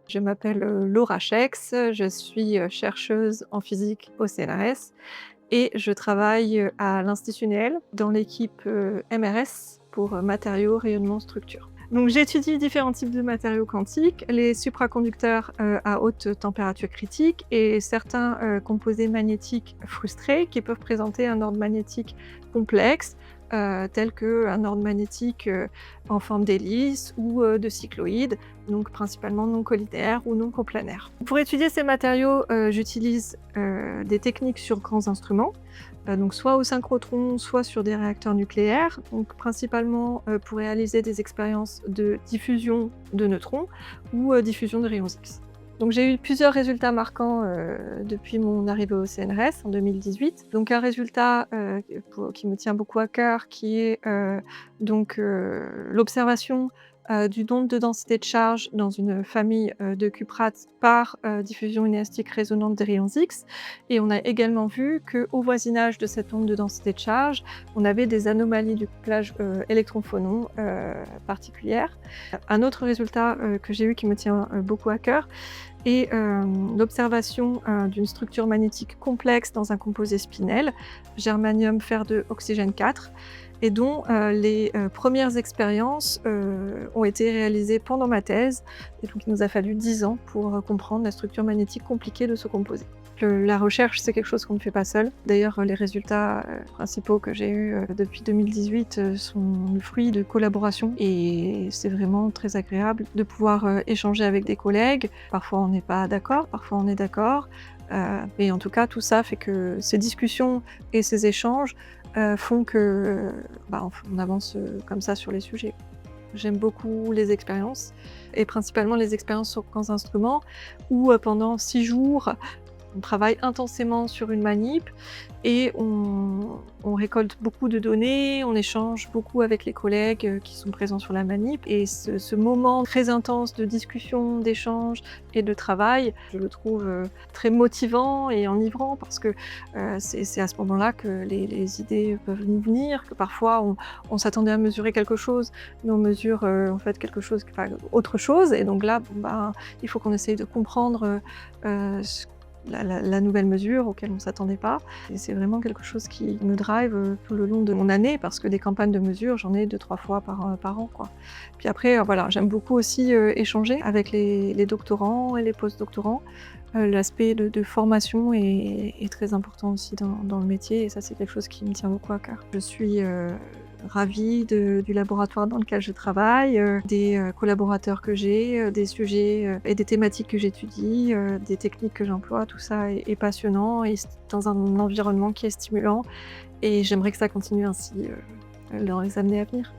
Je m'appelle, Laura Chex, je suis, chercheuse en physique au CNRS et je travaille, à l'Institut Néel dans l'équipe, MRS pour, matériaux, rayonnement, structure. Donc j'étudie différents types de matériaux quantiques, les supraconducteurs, à haute température critique et certains, composés magnétiques frustrés qui peuvent présenter un ordre magnétique complexe, tel qu'un ordre magnétique, en forme d'hélice ou, de cycloïde, donc principalement non collinaires ou non coplanaires. Pour étudier ces matériaux, j'utilise, des techniques sur grands instruments, donc soit au synchrotron, soit sur des réacteurs nucléaires, donc principalement, pour réaliser des expériences de diffusion de neutrons ou, diffusion de rayons X. Donc j'ai eu plusieurs résultats marquants, depuis mon arrivée au CNRS en 2018. Donc un résultat, qui me tient beaucoup à cœur qui est, l'observation, du nombre de densité de charge dans une famille, de cuprates par, diffusion inélastique résonante des rayons X, et on a également vu qu'au voisinage de cette onde de densité de charge, on avait des anomalies du couplage, électron-phonon, particulières. Un autre résultat, que j'ai eu qui me tient, beaucoup à cœur est, l'observation, d'une structure magnétique complexe dans un composé spinel, germanium fer 2 oxygène 4, et dont, les, premières expériences, ont été réalisées pendant ma thèse, et donc il nous a fallu 10 ans pour, comprendre la structure magnétique compliquée de ce composé. La recherche, c'est quelque chose qu'on ne fait pas seul. D'ailleurs, les résultats, principaux que j'ai eus, depuis 2018, sont le fruit de collaborations, et c'est vraiment très agréable de pouvoir, échanger avec des collègues. Parfois on n'est pas d'accord, parfois on est d'accord, mais en tout cas tout ça fait que ces discussions et ces échanges, font que, on avance, comme ça sur les sujets. J'aime beaucoup les expériences, et principalement les expériences sur grands instruments où, pendant 6 jours, on travaille intensément sur une manip et on récolte beaucoup de données, on échange beaucoup avec les collègues, qui sont présents sur la manip, et ce moment très intense de discussion, d'échange et de travail, je le trouve, très motivant et enivrant parce que, c'est à ce moment-là que les idées peuvent nous venir, que parfois on s'attendait à mesurer quelque chose, mais on mesure, en fait quelque chose, autre chose, et donc là, il faut qu'on essaye de comprendre, ce la nouvelle mesure auquel on ne s'attendait pas, et c'est vraiment quelque chose qui me drive, tout le long de mon année, parce que des campagnes de mesure, j'en ai 2-3 fois par an, quoi. Puis après, voilà, j'aime beaucoup aussi, échanger avec les doctorants et les post-doctorants. L'aspect de formation est très important aussi dans le métier, et ça, c'est quelque chose qui me tient beaucoup à cœur. Je suis, ravie du laboratoire dans lequel je travaille, des, collaborateurs que j'ai, des sujets, et des thématiques que j'étudie, des techniques que j'emploie. Tout ça est passionnant, et c'est dans un environnement qui est stimulant, et j'aimerais que ça continue ainsi, dans les années à venir.